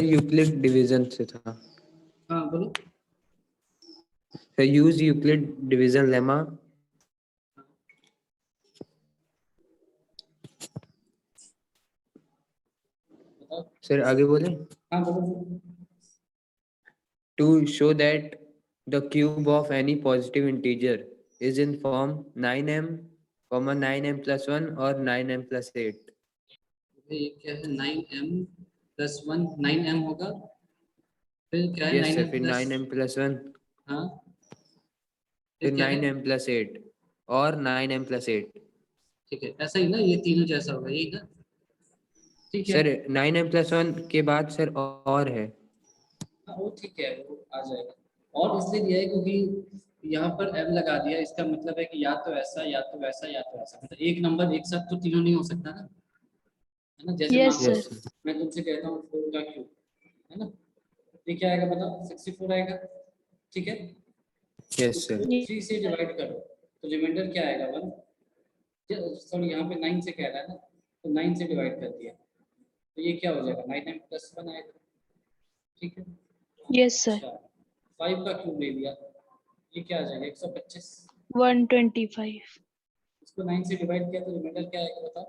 Euclid division से था। हाँ बोलो। Sir use Euclid division lemma. बताओ। सर आगे बोले। हाँ बोलो। To show that the cube of any positive integer is in form 9m, 9m plus 1 or 9m plus 8. ये क्या है 9m+1 9m होगा, फिर क्या है Yes sir, 9m फिर प्लस 9m plus 1, हाँ फिर फिर क्या है 9m plus 8 और 9m plus 8. ठीक है ऐसा ही ना, ये तीनों जैसा होगा यही ना, ठीक है। सर 9m plus 1 के बाद सर और है। हाँ वो ठीक है, वो आ जाएगा। और इसलिए दिया है क्योंकि यहाँ पर m लगा दिया, इसका मतलब है कि या तो ऐसा या तो ऐसा या तो ऐसा, मतलब एक नंबर एक साथ तो तीनों नहीं हो सकता ना, है ना। जैसे मान यस लो सर। Yes sir. मैं तुमसे कहता हूँ 4 का क्यूब, है ना, ये क्या आएगा बताओ, 64 आएगा, ठीक है। Yes इसको sir. 3 से डिवाइड करो तो रिमाइंडर क्या आएगा 1, सॉरी यहाँ पे 9 से कह रहा है ना, तो 9 से डिवाइड कर दिया तो ये क्या हो जाएगा 9m+1 आएगा, ठीक है। Yes sir. अच्छा 5 का क्यूब ले लिया, ये क्या आ जाएगा 125, 125। इसको 9 से डिवाइड किया तो रिमाइंडर क्या आएगा बताओ,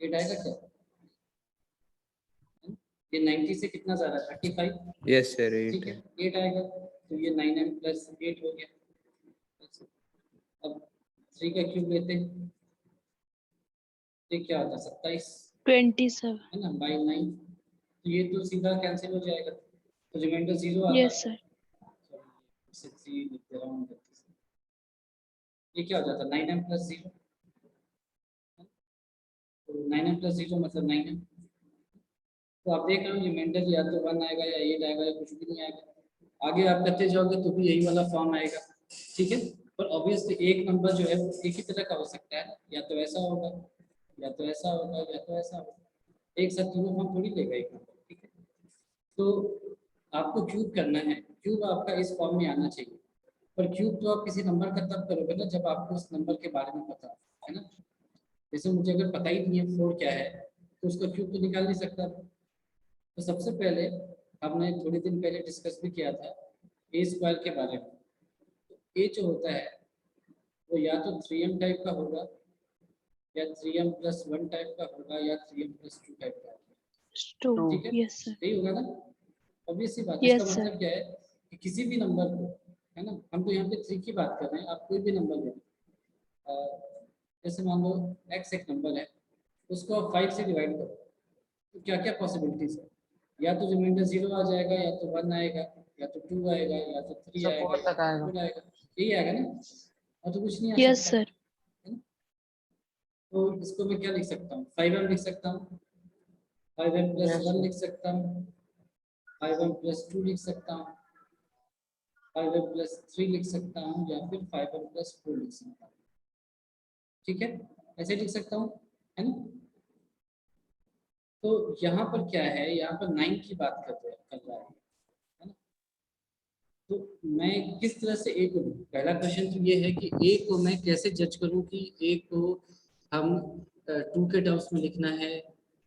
8 आएगा क्या, ये 90 से कितना ज़्यादा 35, Yes sir, 8 ठीक है है। 8 आएगा तो ये 9m+8 हो गया। अब 3 का क्यूब लेते हैं, ये क्या होता है 27, 27। है ना, बाई 9, तो ये तो सीधा कैंसिल हो जाएगा तो रिमाइंडर 0 आता यस है। सर। इसे 3 लिख दे रहा हूँ, ये क्या हो जाता है 9m+0, तो 9m+0 मतलब 9m, तो आप देख रहे हो रिमाइंडर या तो 1 आएगा या 8 आएगा या कुछ भी नहीं आएगा। आगे आप करते जाओगे तो भी यही वाला फॉर्म आएगा, ठीक है। पर ऑब्वियसली एक नंबर जो है वो एक ही तरह का हो सकता है ना, या तो ऐसा होगा या तो ऐसा होगा या तो ऐसा होगा, एक साथ तीनों फॉर्म थोड़ी लेगा एक नंबर, ठीक है। तो आपको क्यूब करना है, क्यूब आपका इस फॉर्म में आना चाहिए, पर क्यूब तो आप किसी नंबर का तब करोगे ना जब आपको उस नंबर के बारे में पता है ना। जैसे मुझे अगर पता ही नहीं है 4 क्या है तो उसका क्यूब तो निकाल नहीं सकता। तो सबसे पहले हमने थोड़ी दिन पहले डिस्कस भी किया था ए स्क्वायर के बारे में। तो ए जो होता है वो या तो 3m टाइप का होगा या 3m+1 टाइप का होगा या 3m+2 टाइप का होगा, 2। ठीक है, यस सर। यही होगा ना। ऑब्वियस सी बात है, यस इसका सर। मतलब क्या है कि किसी भी नंबर को, है ना, हम तो यहाँ पे 3 की बात कर रहे हैं, आप कोई भी नंबर ले जैसे मान लो x एक नंबर है, उसको आप 5 से डिवाइड करो तो क्या क्या पॉसिबिलिटीज है, या तो रिमाइंडर 0 आ जाएगा या तो 1 आएगा या तो 2 आएगा या तो 3 आएगा या तो 4 आएगा, यही आएगा ना, और तो कुछ नहीं आ यस सकता, सर। है ना। तो इसको मैं क्या लिख सकता हूँ 5m लिख सकता हूँ, 5m+1 लिख सकता हूँ, 5m+2 लिख सकता हूँ, 5m+3 लिख सकता हूँ या फिर 5m+4 लिख सकता हूँ, ठीक है, ऐसे लिख सकता हूँ, है ना। तो यहाँ पर क्या है, यहाँ पर 9 की बात कर रहा है ना। तो मैं किस तरह से ए को लूँ, पहला क्वेश्चन तो ये है कि ए को मैं कैसे जज करूँ कि ए को हम 2 के टर्म्स में लिखना है,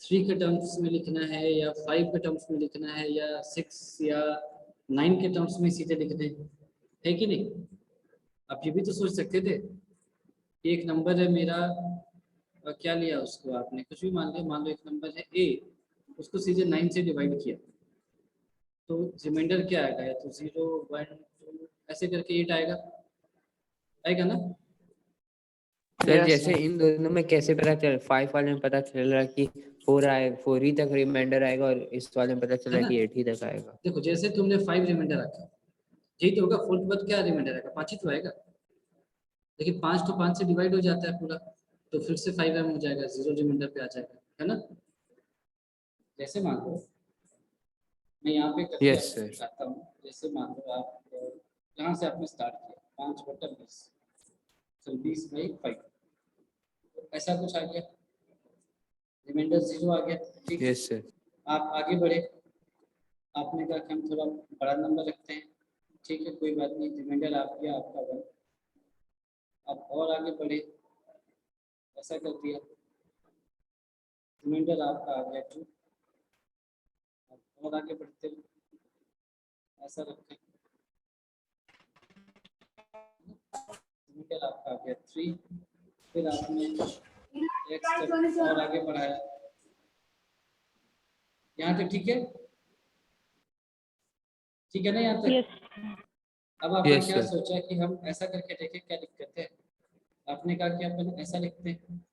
3 के टर्म्स में लिखना है या 5 के टर्म्स में लिखना है या 6 या 9 के टर्म्स में सीधे लिखने है कि नहीं। आप ये भी तो सोच सकते थे, एक नंबर है मेरा, क्या लिया उसको आपने, कुछ भी मान लो एक नंबर है ए, उसको सीधे 9 से डिवाइड किया तो रिमाइंडर क्या आएगा, या तो 0 1 2 ऐसे करके 8 आएगा, आएगा ना। सर जैसे इन दोनों में कैसे पता चल, 5 वाले में पता चल रहा है कि 4 आए, 4 ही तक रिमाइंडर आएगा और इस वाले में पता चल रहा है कि 8 ही तक आएगा। देखो जैसे तुमने 5 रिमाइंडर रखा, यही तो होगा, 4 के बाद क्या रिमाइंडर आएगा, 5 ही तो आएगा, लेकिन 5 तो 5 से डिवाइड हो जाता है पूरा, तो फिर से 5m हो जाएगा, 0 रिमाइंडर पे आ जाएगा, है ना। जैसे मान लो मैं यहाँ पे करके यस आपको सर। दिखाता हूँ, जैसे मान लो आप यहाँ से आपने स्टार्ट किया 5/20, चल 20/5, ऐसा कुछ आ गया, रिमाइंडर 0 आ गया, ठीक है। Yes sir. आप आगे बढ़े, आपने कहा कि हम थोड़ा बड़ा नंबर रखते हैं, ठीक है, कोई बात नहीं, रिमाइंडर आ गया आपका 1, आप और आगे बढ़े, ऐसा कर दिया, रिमाइंडर आपका आ गया 2, और आगे बढ़ते हैं, ऐसा रखें, सिंगल आपका आ गया 3, फिर आपने x तक और आगे बढ़ाया, यहाँ तक ठीक है, ठीक है ना यहाँ तक। Yes. अब आपने Yes, क्या sir. सोचा कि हम ऐसा करके देखें क्या दिक्कत है, आपने कहा कि अपन ऐसा लिखते हैं,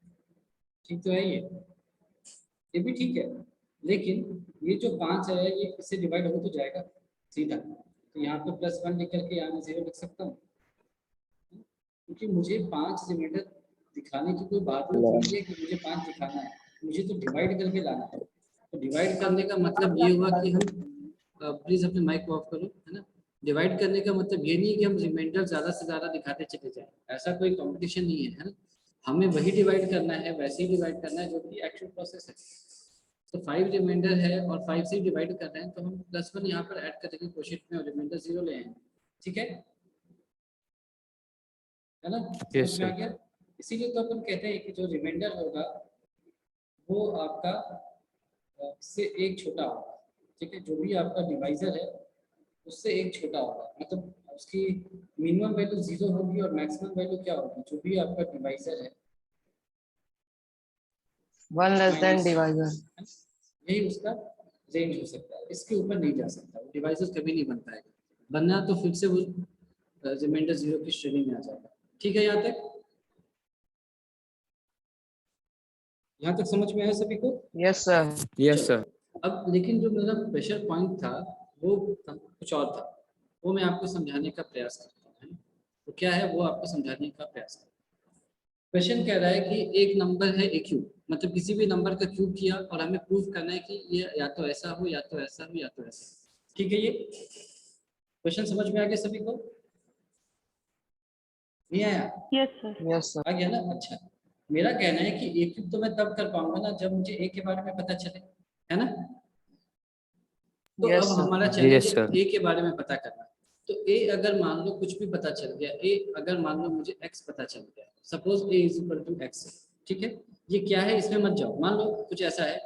ठीक तो है ये भी ठीक है, लेकिन ये जो 5 है ये इससे डिवाइड हो तो जाएगा सीधा, तो यहाँ पे +1 लिख करके यहाँ मैं 0 लिख सकता हूँ, क्योंकि मुझे 5 रिमाइंडर दिखाने की कोई बात नहीं है कि मुझे 5 दिखाना है, मुझे तो डिवाइड करके लाना है। तो डिवाइड करने का मतलब ये हुआ कि हम प्लीज अपने माइक को ऑफ करो, है ना। डिवाइड करने का मतलब ये नहीं है कि हम रिमाइंडर ज्यादा से ज्यादा दिखाते चले जाएं, ऐसा कोई कंपटीशन नहीं है ना। हमें वही डिवाइड करना है, वैसे ही डिवाइड करना है जो कि एक्चुअल प्रोसेस है। तो 5 रिमाइंडर है और 5 से डिवाइड कर रहे हैं, तो हम +1 यहाँ पर ऐड करने की कोशिश में और रिमाइंडर 0 ले आए, ठीक है ना। Yes, समझ में आ sir. गया। इसीलिए तो अपन कहते हैं कि जो रिमाइंडर होगा वो आपका इससे एक छोटा होगा, ठीक है, जो भी आपका डिवाइजर है उससे एक छोटा होगा, मतलब उसकी मिनिमम वैल्यू 0 होगी और मैक्सिमम वैल्यू क्या होगी, जो भी आपका डिवाइजर है 1 less than माइनस, divisor. यही उसका रेंज हो सकता है, इसके ऊपर नहीं जा सकता, वो डिवाइजर कभी नहीं बन पाएगा, बनना तो फिर से वो रिमाइंडर 0 की श्रेणी में आ जाएगा, ठीक है। यहाँ तक समझ में आया सभी को। Yes, sir. Yes, sir. अब लेकिन जो मेरा प्रेशर पॉइंट था वो कुछ और था, वो मैं आपको समझाने का प्रयास करता हूँ, है ना? तो क्या है वो आपको समझाने का प्रयास करता हूँ। क्वेश्चन कह रहा है कि एक नंबर है ए क्यूब, मतलब किसी भी नंबर का क्यूब किया और हमें प्रूफ करना है कि ये या तो ऐसा हो या तो ऐसा हो या तो ऐसा, ठीक है। ये क्वेश्चन समझ में आ गया सभी को, नहीं आया? Yes, sir. Yes, sir. आ गया ना, अच्छा। मेरा कहना है कि ए क्यूब तो मैं तब कर पाऊंगा ना जब मुझे ए के बारे में पता चले, है ना। तो Yes, अब sir. हमारा चैलेंज Yes, sir. ए के बारे में पता करना। तो ए अगर मान लो कुछ भी पता चल गया, ए अगर मान लो मुझे एक्स पता चल गया, suppose a is equal to x, ठीक है। ये क्या है इसमें मत जाओ, मान लो कुछ ऐसा है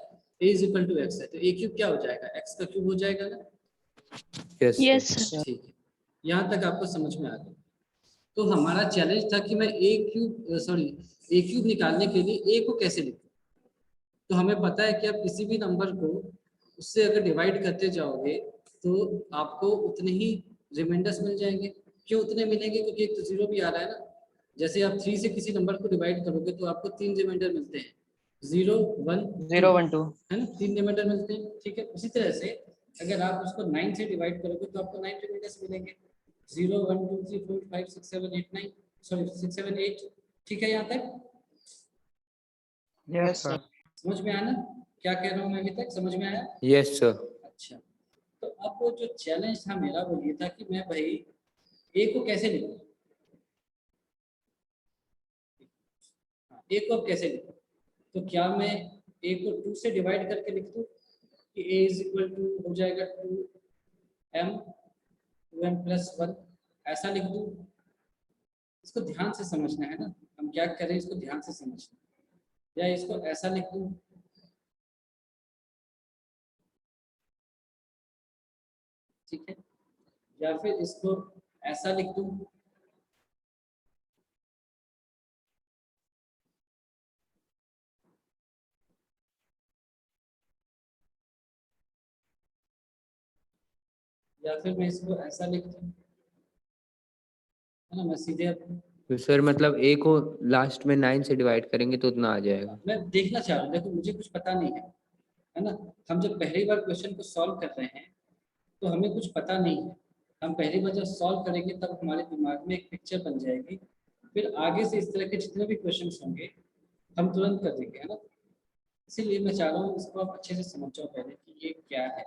ए इज इक्वल टू एक्स है, तो ए क्यूब क्या हो जाएगा, एक्स का क्यूब हो जाएगा ना, Yes, Yes, sir. sir. ठीक है। यहाँ तक आपको समझ में आ गया। तो हमारा चैलेंज था कि मैं ए क्यूब निकालने के लिए ए को कैसे लिखूं। तो हमें पता है कि आप किसी भी नंबर को उससे अगर डिवाइड करते जाओगे तो आपको उतने ही रिमाइंडर्स मिल जाएंगे। क्यों उतने मिलेंगे, क्योंकि एक तो 0 भी आ रहा है ना। जैसे आप 3 से किसी नंबर को डिवाइड करोगे तो आपको 3 रिमाइंडर मिलते हैं, 0 1 0 2, 1 2. है ना, 3 रिमाइंडर मिलते हैं, ठीक है। उसी तरह से अगर आप उसको 9 से डिवाइड करोगे तो आपको 9 रिमाइंडर्स मिलेंगे, 0 1 2 3 4 5 6 7 8 9, सॉरी 6 7 8, ठीक है। यहाँ तक Yes, sir. समझ में आया ना, क्या कह रहा हूँ मैं अभी तक, समझ में आया? Yes, sir. अच्छा, तो अब वो जो चैलेंज था मेरा वो ये था कि मैं भाई ए को कैसे लिखूं, ए को अब कैसे लिखूं। तो क्या मैं ए को 2 से डिवाइड करके लिख दूं कि ए इज इक्वल टू हो जाएगा 2m 2m+1, ऐसा लिख दूं। इसको ध्यान से समझना है ना, हम क्या करें इसको ध्यान से समझना, या इसको ऐसा लिख दूं, ठीक है, या फिर इसको ऐसा लिख दूं, या फिर मैं इसको ऐसा लिख दूं, है ना। मैं सीधे तो सर मतलब ए को लास्ट में 9 से डिवाइड करेंगे तो उतना आ जाएगा। मैं देखना चाह रहा हूँ, देखो मुझे कुछ पता नहीं है ना। हम जब पहली बार क्वेश्चन को सॉल्व कर रहे हैं तो हमें कुछ पता नहीं है, हम पहली बार जब सॉल्व करेंगे तब हमारे दिमाग में एक पिक्चर बन जाएगी, फिर आगे से इस तरह के जितने भी क्वेश्चन होंगे हम तुरंत कर देंगे, है ना। इसीलिए मैं चाह रहा हूँ इसको आप अच्छे से समझ जाओ पहले कि ये क्या है।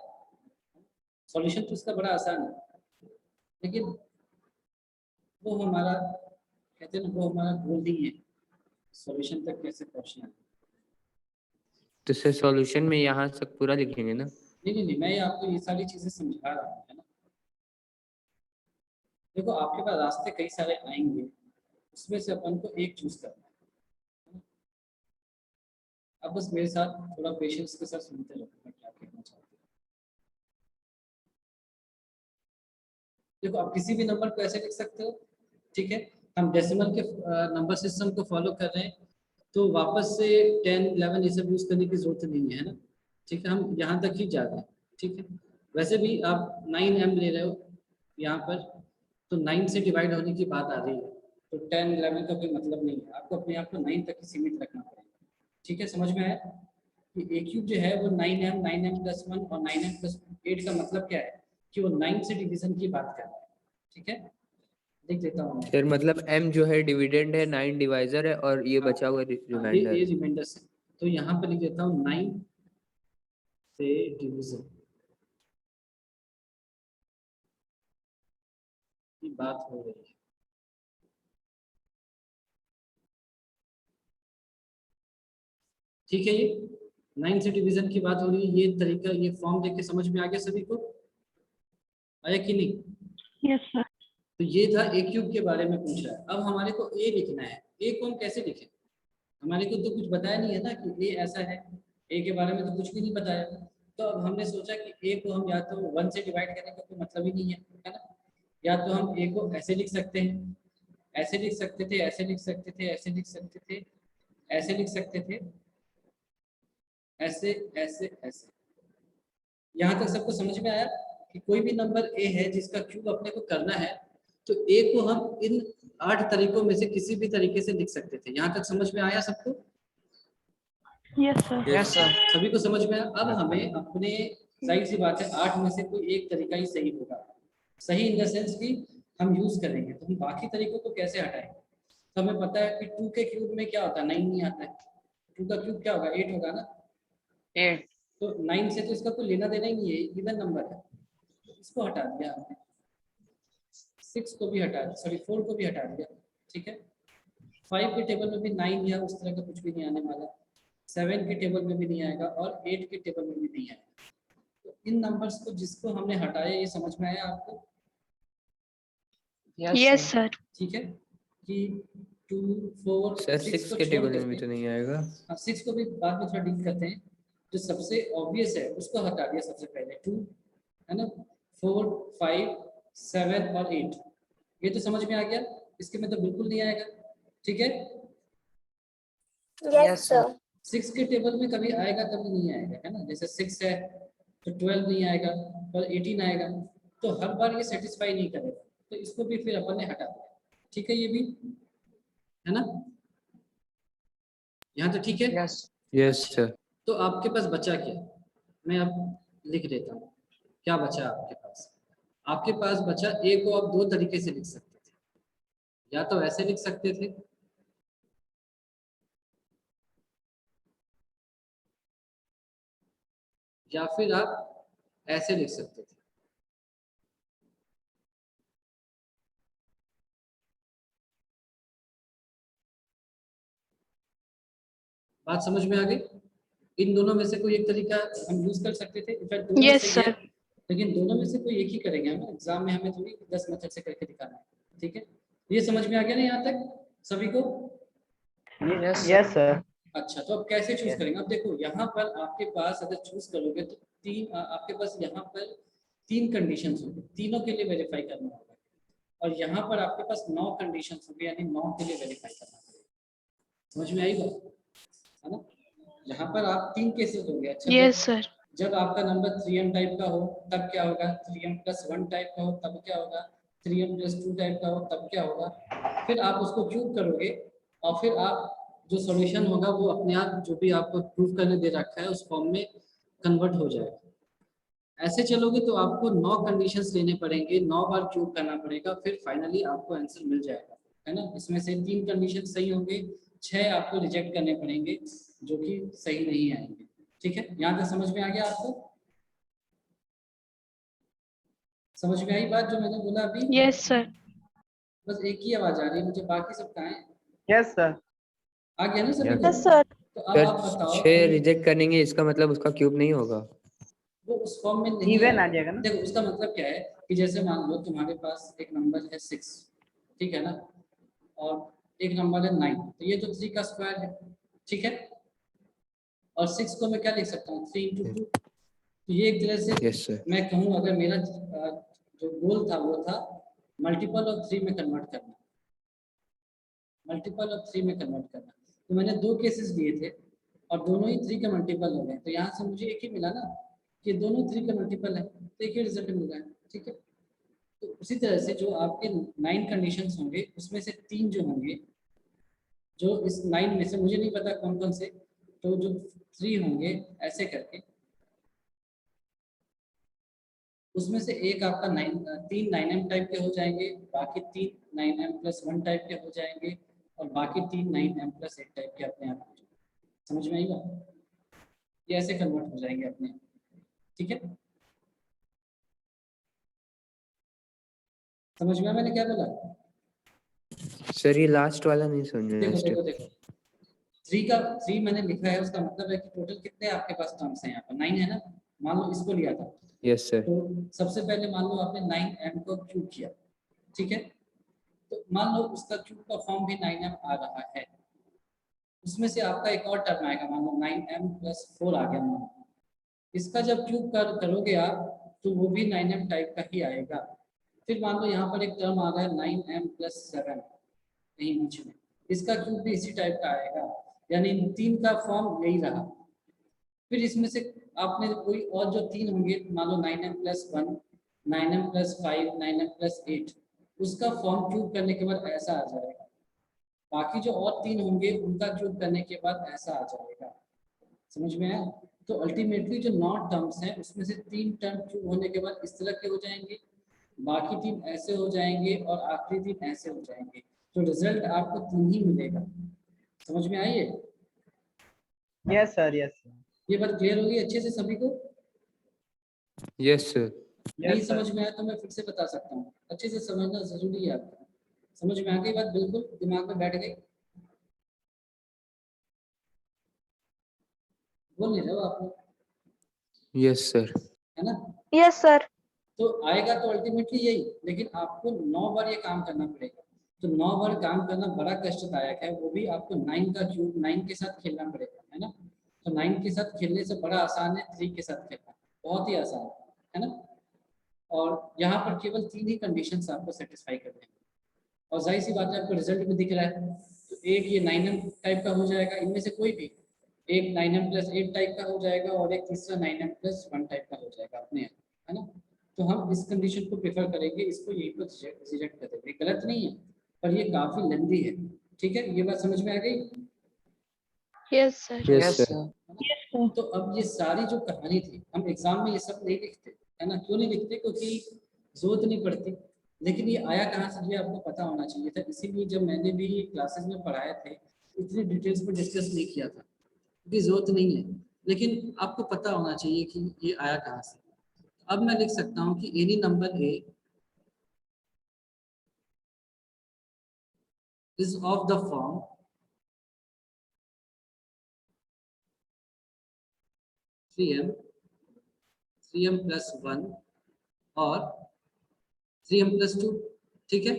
सॉल्यूशन तो इसका बड़ा आसान है, लेकिन वो हमारा कहते हैं ना, वो हमारा गोल नहीं है सॉल्यूशन तक कैसे पहुँचना है। तो सर सॉल्यूशन में यहाँ तक पूरा लिखेंगे ना। नहीं, मैं आपको ये सारी चीजें समझा रहा हूँ, है ना। देखो आपके पास रास्ते कई सारे आएंगे, उसमें से अपन को एक चूज करना है। अब बस मेरे साथ थोड़ा पेशेंस के साथ सुनते रहो मैं क्या कहना चाहती हूँ। देखो आप किसी भी नंबर को ऐसे लिख सकते हो, ठीक है। हम डेसिमल के नंबर सिस्टम को फॉलो कर रहे हैं, तो वापस से 10, 11 ये सब यूज करने की जरूरत नहीं है ना, ठीक है। हम यहाँ तक ही जा रहे हैं, ठीक है। वैसे भी आप 9m ले रहे हो यहाँ पर, तो 9 से डिवाइड होने की बात आ रही है, तो 10, 11 का कोई मतलब नहीं है, आपको अपने आप को 9 तक ही सीमित रखना पड़ेगा, ठीक है। समझ में आया कि ए क्यूब जो है वो 9m, 9m+1 और 9m+8 का मतलब क्या है कि वो 9 से डिवीजन की बात कर रहा है, ठीक है। देख देता हूँ फिर मतलब m जो है डिविडेंड है, 9 डिवाइजर है, और ये बचा हुआ रिमाइंडर ये है। रिमाइंडर्स है, तो यहाँ पर लिख देता हूँ 9 से डिवीजन की बात हो रही है, ठीक है। ये 9 से डिवीजन की बात हो रही है, ये तरीका, ये फॉर्म देख के समझ में आ गया सभी को, आया कि नहीं? Yes sir. तो ये था ए क्यूब के बारे में पूछ रहा है। अब हमारे को ए लिखना है, ए को हम कैसे लिखें? हमारे को तो कुछ बताया नहीं है ना कि ए ऐसा है, ए के बारे में तो कुछ भी नहीं बताया। तो अब हमने सोचा कि ए को हम या तो 1 से डिवाइड करने का कोई मतलब ही नहीं है ना, या तो हम ए को ऐसे लिख सकते हैं, ऐसे लिख सकते थे, ऐसे लिख सकते थे, ऐसे लिख सकते थे, ऐसे लिख सकते थे, ऐसे ऐसे ऐसे। यहाँ तक सबको समझ में आया कि कोई भी नंबर ए है जिसका क्यूब अपने को करना है, तो ए को हम इन 8 तरीकों में से किसी भी तरीके से लिख सकते थे। यहाँ तक समझ में आया सबको? Yes sir. Yes sir. सभी को समझ में आया? अब हमें अपने, जाहिर सी बात है 8 में से कोई एक तरीका ही सही होगा, सही इन द सेंस कि हम यूज करेंगे, तो हम बाकी तरीकों को कैसे हटाएंगे? तो हमें पता है कि 2 के क्यूब में क्या होता है, 9 नहीं आता है, 2 का क्यूब क्या होगा, 8 होगा ना, 8। तो 9 से तो इसका कोई लेना देना ही नहीं है, इवन नंबर है, तो इसको हटा दिया हमने, 6 को भी हटा दिया, सॉरी 4 को भी हटा दिया, ठीक है। 5 के टेबल में भी 9 या उस तरह का कुछ भी नहीं आने वाला, 7 के टेबल में भी नहीं आएगा और 8 के टेबल में भी नहीं आएगा। तो इन नंबर्स को जिसको हमने हटाया, ये समझ में आया आपको? Yes sir. ठीक है कि 2, 4, सर 6 6 को के छोड़ टेबल में देते भी हैं। तो नहीं आएगा। हाँ 6 को भी बाद में थोड़ा डील करते हैं, जो सबसे ऑब्वियस है उसको हटा दिया सबसे पहले, 2 है ना, 4, 5, 7 और 8, ये तो समझ में आ गया, इसके में तो बिल्कुल नहीं आएगा, ठीक है। Yes sir. 6 के टेबल में कभी आएगा कभी नहीं आएगा, है ना, जैसे 6 है तो 12 नहीं आएगा और 18 आएगा, तो हर बार ये सेटिस्फाई नहीं करेगा, तो इसको भी फिर अपन ने हटा दिया, ठीक है। ये भी है ना, यहाँ तो ठीक है। यस अच्छा, सर। तो आपके पास बचा क्या, मैं अब लिख देता हूँ क्या बचा आपके पास। आपके पास बचा ए को आप 2 तरीके से लिख सकते थे, या तो ऐसे लिख सकते थे, या फिर आप ऐसे लिख सकते थे। बात समझ में आ गई? इन दोनों में से कोई एक तरीका हम यूज कर सकते थे, इनफैक्ट दोनों यस सही है, सर। लेकिन दोनों में से कोई एक ही करेंगे हम, एग्जाम में हमें थोड़ी 10 मेथड से करके दिखाना है, ठीक है। ये समझ में आ गया ना यहाँ तक सभी को? Yes sir. अच्छा, तो अब कैसे चूज करेंगे? अब देखो यहाँ पर आपके पास अगर चूज करोगे तो आपके पास यहाँ पर 3 कंडीशंस होंगे, तीनों के लिए वेरीफाई करना होगा, और यहाँ पर आपके पास 9 कंडीशंस होंगे, यानी 9 के लिए वेरीफाई करना होगा। समझ में आई बात, है ना? यहाँ पर आप 3 केसेस होंगे। अच्छा, यस सर। जब आपका नंबर 3m टाइप का हो तब क्या होगा, 3m+1 टाइप का हो तब क्या होगा, 3m+2 टाइप का हो तब क्या होगा, फिर आप उसको क्यूब करोगे और फिर आप जो सॉल्यूशन होगा वो अपने आप जो भी आपको प्रूफ करने दे रखा है उस फॉर्म में कन्वर्ट हो जाएगा। ऐसे चलोगे तो आपको 9 कंडीशंस लेने पड़ेंगे, 9 बार क्यूब करना पड़ेगा, फिर फाइनली आपको आंसर मिल जाएगा, है ना। इसमें से 3 कंडीशन सही होंगे, 6 आपको रिजेक्ट करने पड़ेंगे जो कि सही नहीं आएंगे, ठीक है। यहाँ तक समझ में आ गया आपको? समझ में आई बात जो मैंने बोला अभी? Yes sir. बस एक ही आवाज आ रही है मुझे, बाकी सब कहाँ है? Yes sir. आ गया ना सभी को? Yes sir. तो अब आप सर बताओ 6 कि रिजेक्ट करेंगे, इसका मतलब उसका क्यूब नहीं होगा। वो उस फॉर्म में नहीं इवन आ है। जाएगा ना। देखो उसका मतलब क्या है कि जैसे मान लो तुम्हारे पास एक नंबर है 6, ठीक है ना, और एक नंबर है 9, तो ये तो 3 का स्क्वायर है, ठीक है। और 6 को मैं क्या लिख सकता हूँ, 3 × 2। तो ये एक तरह से यस सर। मैं कहूँ, अगर मेरा जो गोल था वो था मल्टीपल ऑफ 3 में कन्वर्ट करना, मल्टीपल ऑफ 3 में कन्वर्ट करना। तो मैंने 2 केसेस दिए थे और दोनों ही 3 के मल्टीपल हो गए, तो यहाँ से मुझे एक ही मिला ना कि दोनों 3 के मल्टीपल है, तो एक ही रिजल्ट मिल रहा है। ठीक है, तो उसी तरह से जो आपके 9 कंडीशंस होंगे उसमें से 3 जो होंगे, जो इस 9 में से मुझे नहीं पता कौन कौन से, तो जो 3 होंगे ऐसे करके, उसमें से एक आपका 3 9m टाइप के हो जाएंगे, बाकी 3 9m+1 टाइप के हो जाएंगे और बाकी 3 9m+1 टाइप के अपने आप हो जाएंगे। समझ में आई बात? ये ऐसे कन्वर्ट हो जाएंगे अपने आप। ठीक है, समझ में आया मैंने क्या बोला? सर ये लास्ट वाला नहीं समझ में देखो आया देखो देखो, 3 मैंने लिखा है, उसका मतलब है कि टोटल कितने आपके पास टर्म्स हैं यहाँ पर? 9 है ना। मान लो इसको लिया था, यस सर। तो सबसे पहले मान लो आपने 9m को क्यूब किया, ठीक है, तो मान लो उसका क्यूब का फॉर्म भी 9m आ रहा है, उसमें से आपका एक और टर्म आएगा, मान लो 9m+4 आ गया, मान लो इसका जब क्यूब करोगे आप तो वो भी 9m टाइप का ही आएगा। फिर मान लो यहाँ पर एक टर्म आ रहा है 9m+7 कहीं बीच में, इसका क्यूब भी इसी टाइप का आएगा, यानी इन 3 का फॉर्म यही रहा। फिर इसमें से आपने कोई और जो 3 होंगे, मान लो 9m+1, 9m+5, 9m+8, उसका फॉर्म क्यूब करने के बाद ऐसा आ जाएगा। बाकी जो और 3 होंगे उनका क्यूब करने के बाद ऐसा आ जाएगा। समझ में आया? तो अल्टीमेटली जो 9 टर्म्स हैं उसमें से 3 टर्म क्यूब होने के बाद इस तरह के हो जाएंगे, बाकी 3 ऐसे हो जाएंगे और आखिरी 3 ऐसे हो जाएंगे, तो रिजल्ट आपको 3 ही मिलेगा। समझ में आई है? यस सर, यस सर, ये बात क्लियर होगी अच्छे से सभी को? Yes sir. नहीं यस सर। समझ में आया तो मैं फिर से बता सकता हूँ, अच्छे से समझना जरूरी है आपको। समझ में आ गई बात? बिल्कुल दिमाग में बैठ गई? बोल नहीं रहे हो आप लोग, यस सर। है ना? Yes sir. तो आएगा तो अल्टीमेटली यही, लेकिन आपको 9 बार ये काम करना पड़ेगा। तो 9 बार काम करना बड़ा कष्टदायक है, वो भी आपको 9 का क्यूब 9 के साथ खेलना पड़ेगा, है ना? तो 9 के साथ खेलने से बड़ा आसान है 3 के साथ खेलना, बहुत ही आसान है ना? और यहाँ पर केवल 3 ही कंडीशंस आपको सेटिस्फाई करने हैं, और जाहिर सी बात है आपको रिजल्ट में दिख रहा है, तो एक ये 9m टाइप का हो जाएगा, इनमें से कोई भी एक 9m+8 टाइप का हो जाएगा और एक तीसरा 9m+1 टाइप का हो जाएगा अपने आप, है ना? तो हम इस कंडीशन को प्रेफर करेंगे, इसको यहीं पर रिजेक्ट कर देंगे। गलत नहीं है पर ये काफी लेंदी है। ठीक है, ये बात समझ में आ गई? Yes sir. Yes sir. Yes sir. तो अब ये सारी जो कहानी थी, हम एग्जाम में ये सब नहीं लिखते, है ना? क्यों नहीं लिखते? क्योंकि जरूरत नहीं पड़ती। लेकिन ये आया कहाँ से ये आपको पता होना चाहिए था, इसीलिए जब मैंने भी क्लासेस में पढ़ाए थे इतनी डिटेल्स में डिस्कस नहीं किया था, क्योंकि जरूरत नहीं है, लेकिन आपको पता होना चाहिए कि ये आया कहाँ से। अब मैं लिख सकता हूँ कि any number a is of the form three m plus 1 और 3m+2। ठीक है,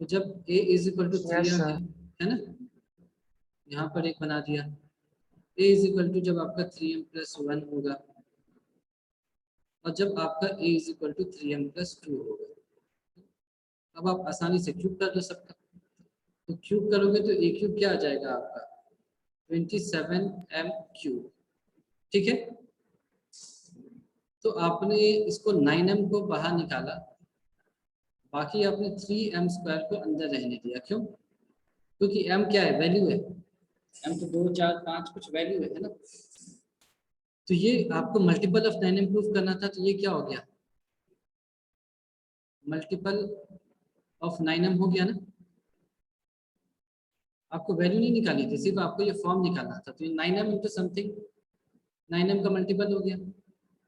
तो जब a is equal to 3m है ना, यहाँ पर एक बना दिया, a इज इक्वल टू जब आपका 3m+1 होगा और जब आपका a is equal to 3m+2 होगा। अब आप आसानी से क्यूब कर लो सबका, तो क्यूब करोगे तो a क्यूब क्या आ जाएगा आपका 27m³। ठीक है, तो आपने इसको 9m को बाहर निकाला, बाकी आपने 3m² को अंदर रहने दिया। क्यों? क्योंकि m क्या है, वैल्यू है, m तो 2 4 5 कुछ वैल्यू है ना। तो ये आपको मल्टीपल ऑफ 9m प्रूफ करना था, तो ये क्या हो गया, मल्टीपल ऑफ 9m हो गया ना। आपको वैल्यू नहीं निकाली थी, सिर्फ आपको ये फॉर्म निकालना था, तो ये 9m इंटू समथिंग 9m का मल्टीपल हो गया।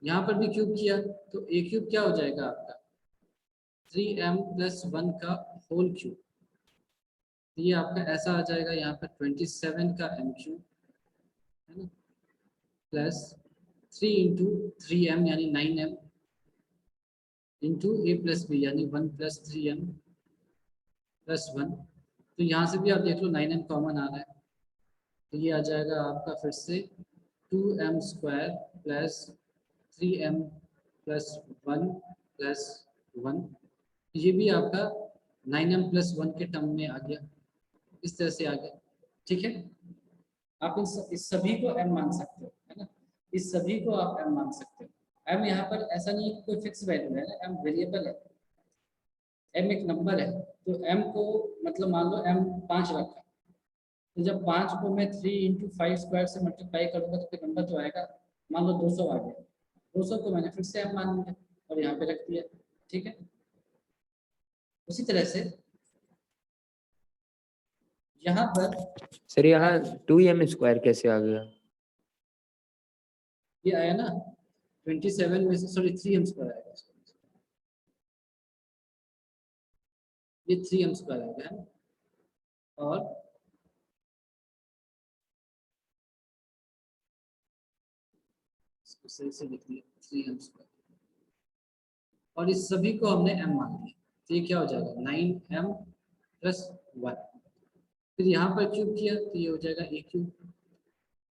यहाँ पर भी क्यूब किया तो a क्यूब क्या हो जाएगा आपका 3m+1 का होल क्यूब, तो ये आपका ऐसा आ जाएगा यहाँ पर 27 का m³ है ना, प्लस 3 इंटू 3m यानी 9m इंटू a+b यानी 1 + 3m+1। तो यहाँ से भी आप देख लो 9m कॉमन आ रहा है, तो ये आ जाएगा आपका फिर से 2m² प्लस 3m+1 + 1 ये भी आपका 9m+1 के टर्म में आ गया, इस तरह से आ गया। ठीक है, आप इस सभी को m मान सकते हो, है ना, इस सभी को आप m मान सकते हो। m यहाँ पर ऐसा नहीं है कोई फिक्स वैल्यू है ना, m वेरिएबल है, m एक नंबर है, तो m को मतलब मान लो m 5 रखा, तो जब 5 को मैं 3 × 5 स्क्वायर से मल्टीप्लाई करूंगा तो कोई नंबर तो आएगा, मान लो 200 आ गया, 200 को मैंने फिर से m मान लिया और यहाँ पे रख दिया। ठीक है, उसी तरह से यहाँ पर सर यहाँ 2m² कैसे आ गया? ये आया ना 27 में से, सॉरी 3m² आएगा, ये 3m² आएगा है, और इसको सही से लिख दिया 3m², और इस सभी को हमने m मान लिया, तो ये क्या हो जाएगा 9m+1। फिर यहाँ पर क्यूब किया तो ये हो जाएगा a क्यूब,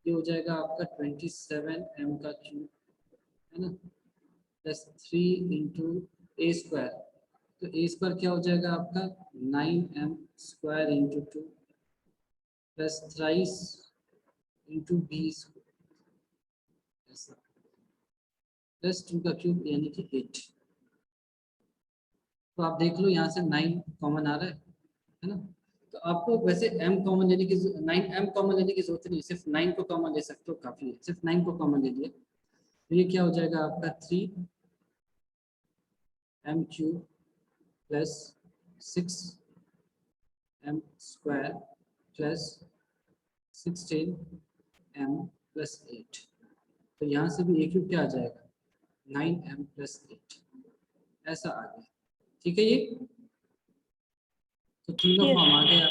ये हो जाएगा आपका 27m का क्यूब, है ना, प्लस 3 × a², तो a² क्या हो जाएगा आपका 9m² × 2 प्लस थ्राइस × b² ऐसा, प्लस 2 का क्यूब यानी कि 8। तो आप देख लो यहाँ से 9 कॉमन आ रहा है ना, तो आपको वैसे m कॉमन लेने की 9m कॉमन लेने की जरूरत नहीं, सिर्फ 9 को कॉमन ले सकते हो, काफी है, सिर्फ 9 को कॉमन ले लिया, तो ये क्या हो जाएगा आपका 3m³ plus 6m² plus 16m+8, तो यहाँ से भी a³ क्या आ जाएगा 9m+8, ऐसा आ गया। ठीक है, ये तो तीनों Yes. फॉर्म आ गया।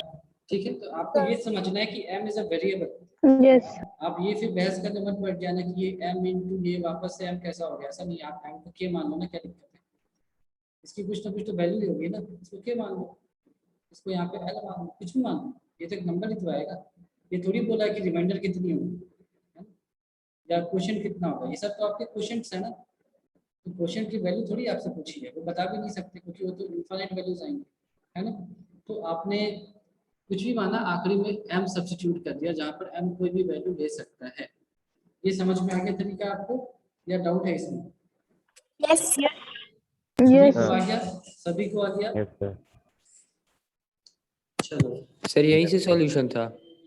ठीक है, तो आपको ये समझना है कि m is a variable. Yes. आप ये फिर बहस करने मत बैठ जाना कि ये m × ये वापस से m कैसा हो गया, ऐसा नहीं, आप m को k मान लो ना, क्या दिक्कत है, इसकी कुछ ना कुछ तो वैल्यू होगी ना, इसको k मान लो, इसको यहाँ पे l मान लो, कुछ भी मान लो, ये तो एक नंबर ही तो आएगा, ये थोड़ी बोला है कि रिमाइंडर कितनी होगी, है ना, या क्वेश्चन कितना होगा, ये सब तो आपके क्वेश्चंस है ना, तो क्वेश्चन की वैल्यू थोड़ी आपसे पूछी है, वो बता भी नहीं सकते क्योंकि वो तो इनफाइनाइट वैल्यूज आएंगे, है ना, तो आपने कुछ भी माना, आखिरी में m सब्स्टिट्यूट कर दिया, जहाँ पर m कोई भी वैल्यू ले सकता है। ये समझ में आ गया तरीका आपको, या डाउट है इसमें? Yes. सभी Yes. को आ गया, सभी को आ गया, यस सर। चलो, सर यहीं से सॉल्यूशन था?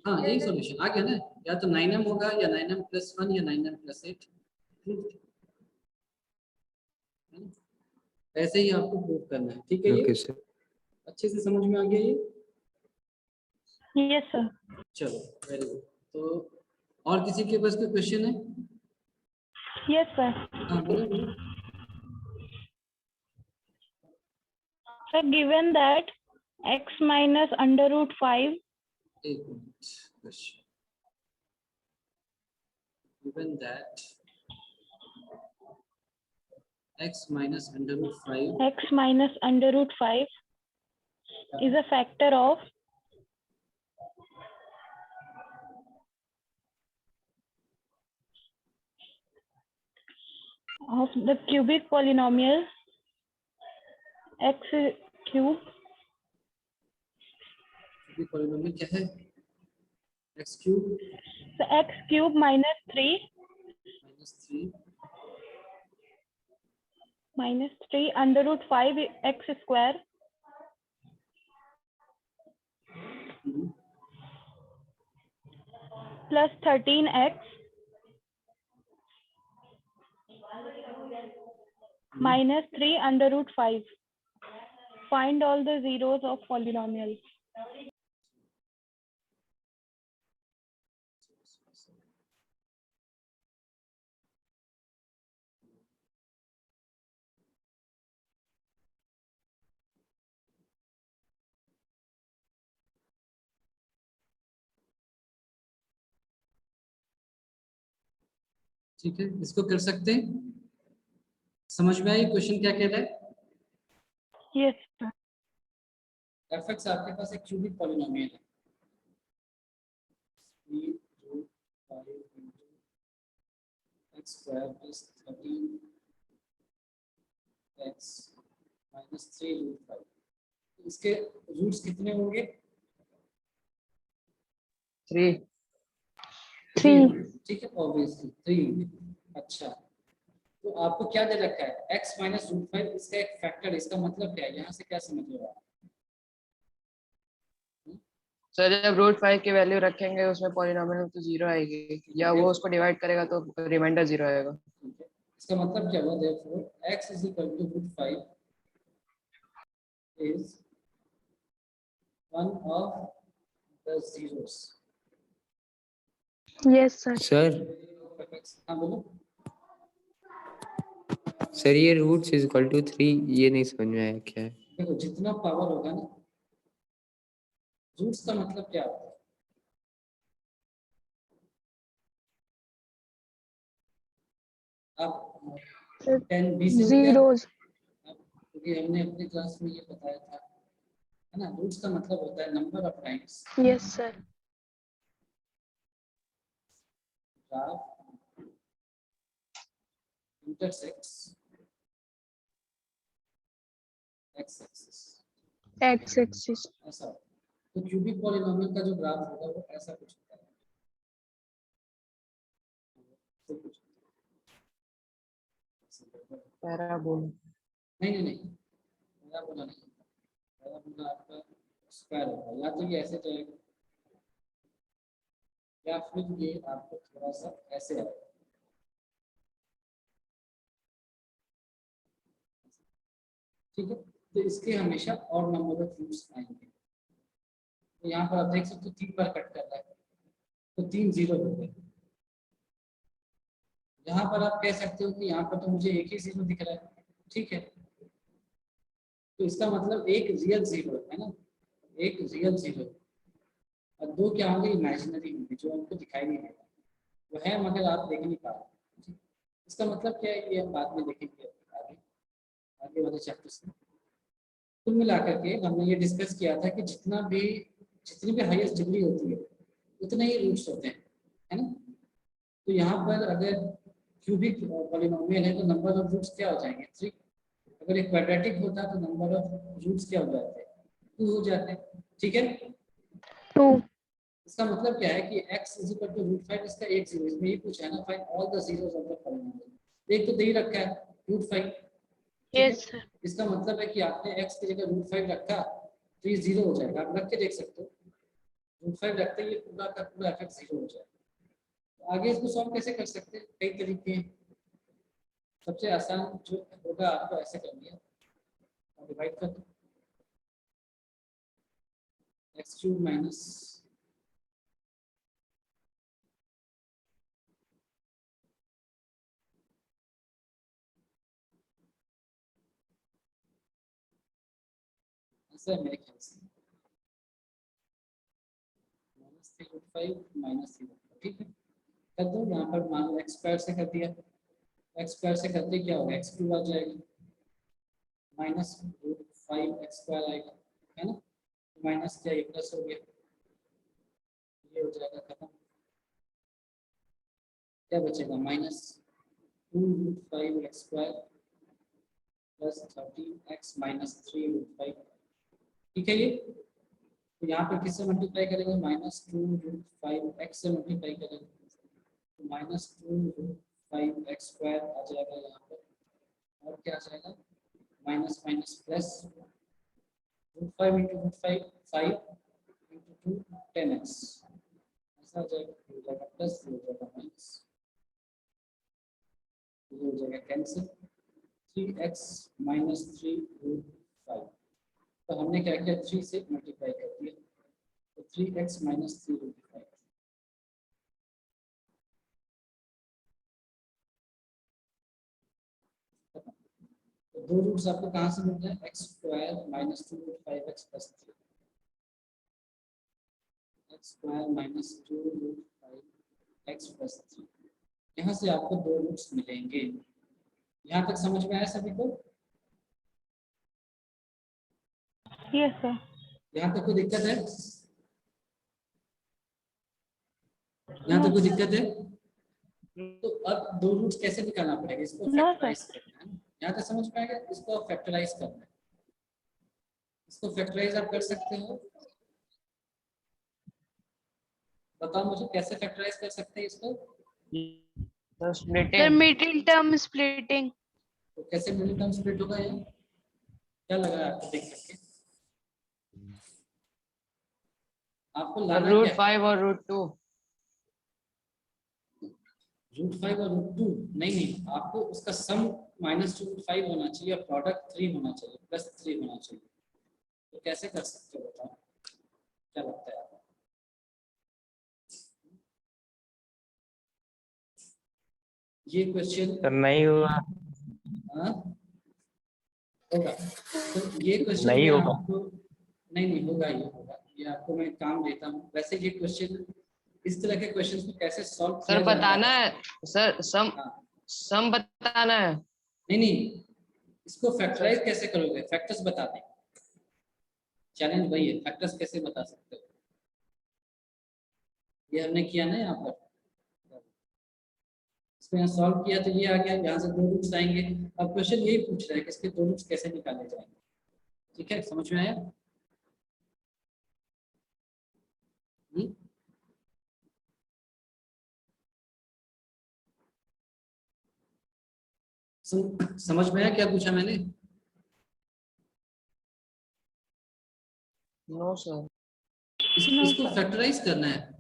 हाँ यही सॉल्यूशन आ गया ना, या तो 9m होगा या 9m+1 या 9m+8, ऐसे ही आपको प्रूव करना है। ठीक है, ओके ये सर। अच्छे से समझ में आ गया ये? Yes, sir. चलो वेरी गुड। तो और किसी के पास कोई क्वेश्चन है? Yes, sir. हाँ बोलो बोलो। So given that x minus under root 5 एक minute, question given that x minus under root 5 is a factor of the cubic polynomial x cube polynomial क्या है? x³ so x cube minus 3 under root 5 x square plus 13x minus 3 under root 5. Find all the zeros of polynomial. ठीक है, इसको कर सकते हैं। समझ में आई क्वेश्चन क्या कह रहा है? Yes, sir. fx आपके पास एक क्यूबिक पॉलिनोमियल है, 3 × x² + 13x -3√5। इसके रूट्स कितने होंगे? 3 3 ठीक है, ऑब्वियसली 3 होंगे। अच्छा, तो आपको क्या दे रखा है? x -√5, इसका एक फैक्टर, इसका मतलब क्या है? यहाँ से क्या समझ रहे हो आप? सर जब √5 की वैल्यू रखेंगे उसमें पॉलिनोमियल तो 0 आएगी, या वो उसको डिवाइड करेगा तो रिमाइंडर 0 आएगा। ठीक है, इसका मतलब क्या हुआ? therefore x √5 is one of the zeros। Yes sir. Sir हाँ बोलो। सर ये रूट्स इज इक्वल टू 3, ये नहीं समझ में आया क्या है। देखो, जितना पावर होगा ना, रूट्स का मतलब क्या होता है? आप 10 से हो गया, जीरोस। क्योंकि हमने अपनी क्लास में ये बताया था, है ना? रूट्स का मतलब होता है number of times yes sir. Graph intersects x axis. X axis. ऐसा, तो क्यूबिक पॉलिनोमियल का जो ग्राफ होगा वो ऐसा कुछ होता है। तो कुछ पैराबोला। नहीं, पैराबोला नहीं, पैराबोला आपका स्क्वायर होगा, या तो ये ऐसे जाएगा या फिर ये आपको थोड़ा सा ऐसे आएगा। ठीक है, तो इसके हमेशा और नंबर ऑफ रूट्स आएंगे। तो यहाँ पर आप देख सकते हो 3 बार कट कर रहा है, तो 3 0 हो गए। यहाँ पर आप कह सकते हो कि यहाँ पर तो मुझे एक ही 0 दिख रहा है, ठीक है, तो इसका मतलब एक रियल 0 है ना, एक रियल 0, और 2 क्या होंगे? इमेजिनरी होंगे, जो हमको दिखाई नहीं देगा। वो है मगर आप देख नहीं पा रहे। इसका मतलब क्या है, ये हम बाद में देखेंगे आगे आगे वाले चैप्टर्स में। कुल मिलाकर के हमने ये डिस्कस किया था कि जितनी भी हाईएस्ट डिग्री होती है उतने ही रूट्स होते हैं, है ना? तो यहाँ पर अगर क्यूबिक पॉलिनोमियल है तो नंबर ऑफ रूट्स क्या हो जाएंगे? 3। अगर एक क्वाड्रेटिक होता तो नंबर ऑफ रूट्स क्या हो जाते हैं? 2 हो जाते हैं। ठीक है, 2। इसका मतलब क्या है कि x √5, इसका एक जीरो, इसमें ये पूछा है ना, find all the zeros of the polynomial. एक तो दे ही रखा है √5, ठीक है, यस सर। इसका मतलब है कि आपने x की जगह √5 रखा तो ये 0 हो जाएगा। आप रख के देख सकते हो, √5 रखते ही पूरा का पूरा एफएक्ट 0 हो जाएगा। तो आगे इसको सॉल्व कैसे कर सकते हैं? कई तरीके हैं। सबसे आसान जो होगा आपको ऐसे करनी है, डिवाइड कर दो, x³ माइनस ऐसा है मेरे ख्याल से, -3√5 -3, ठीक है, कर दो। यहाँ पर मान लो x² से कर दिया, x² से करते क्या होगा? x³ आ जाएगा, -√5x² आएगा, है ना? माइनस क्या, ये प्लस हो गया, ये हो जाएगा खत्म। क्या बचेगा? -2√5x² plus 13x -3√5। ठीक है, ये तो यहाँ पर किससे मल्टीप्लाई करेंगे? -2√5x से मल्टीप्लाई करेंगे, तो -2√5x² आ जाएगा यहाँ पर, और क्या आ जाएगा? माइनस माइनस प्लस, √5 × √5 5 × 2 10x, ऐसा हो जाएगा, हो जाएगा प्लस, हो जाएगा माइनस, ये हो जाएगा कैंसिल, 3x -3√5। तो हमने क्या किया? 3 से मल्टीप्लाई कर दिया, तो 3x -3√5। तो 2 रूट्स आपको कहाँ से मिलते हैं? x² -2√5x + 3, x² -2√5x + 3, यहाँ से आपको 2 रूट्स मिलेंगे। यहाँ तक समझ में आया सभी को? Yes sir. यहाँ तक कोई दिक्कत है? यहाँ तक कोई दिक्कत है? तो अब 2 रूट्स कैसे निकालना पड़ेगा? इसको No, फैक्टराइज करना है। यहाँ तक समझ में आएगा? इसको फैक्टराइज करना है। इसको फैक्टराइज आप कर सकते हो? बताओ मुझे कैसे फैक्टराइज कर सकते हैं इसको? तो splitting sir middle term splitting. तो कैसे मिडिल टर्म स्प्लिट होगा ये? क्या लग रहा है आपको देख करके? आपको लाना रूट क्या है? 5 और रूट 2। √5 और √2 नहीं, आपको उसका सम -2√5 होना चाहिए और प्रोडक्ट 3 होना चाहिए, +3 होना चाहिए। तो कैसे कर सकते हो बताओ, क्या लगता है आपको? ये क्वेश्चन सर नहीं हुआ। होगा। तो ये क्वेश्चन नहीं मैं होगा। आपको नहीं होगा, ये होगा। ये आपको मैं काम देता हूँ। वैसे ये क्वेश्चन, इस तरह के क्वेश्चन को कैसे सॉल्व किया सर जाता बताना है सर, हाँ। सम बताना है। नहीं, इसको फैक्टराइज कैसे करोगे? फैक्टर्स बता दें। चैलेंज वही है, फैक्टर्स कैसे बता सकते हो? ये हमने किया ना यहाँ पर, इसको यहाँ सॉल्व किया तो ये आ गया, यहाँ से 2 रूट्स आएंगे। अब क्वेश्चन यही पूछ रहा है कि इसके 2 रूट्स कैसे निकाले जाएंगे। ठीक है, समझ में आया? समझ में आया क्या पूछा मैंने? No sir. इसको फैक्टराइज करना है।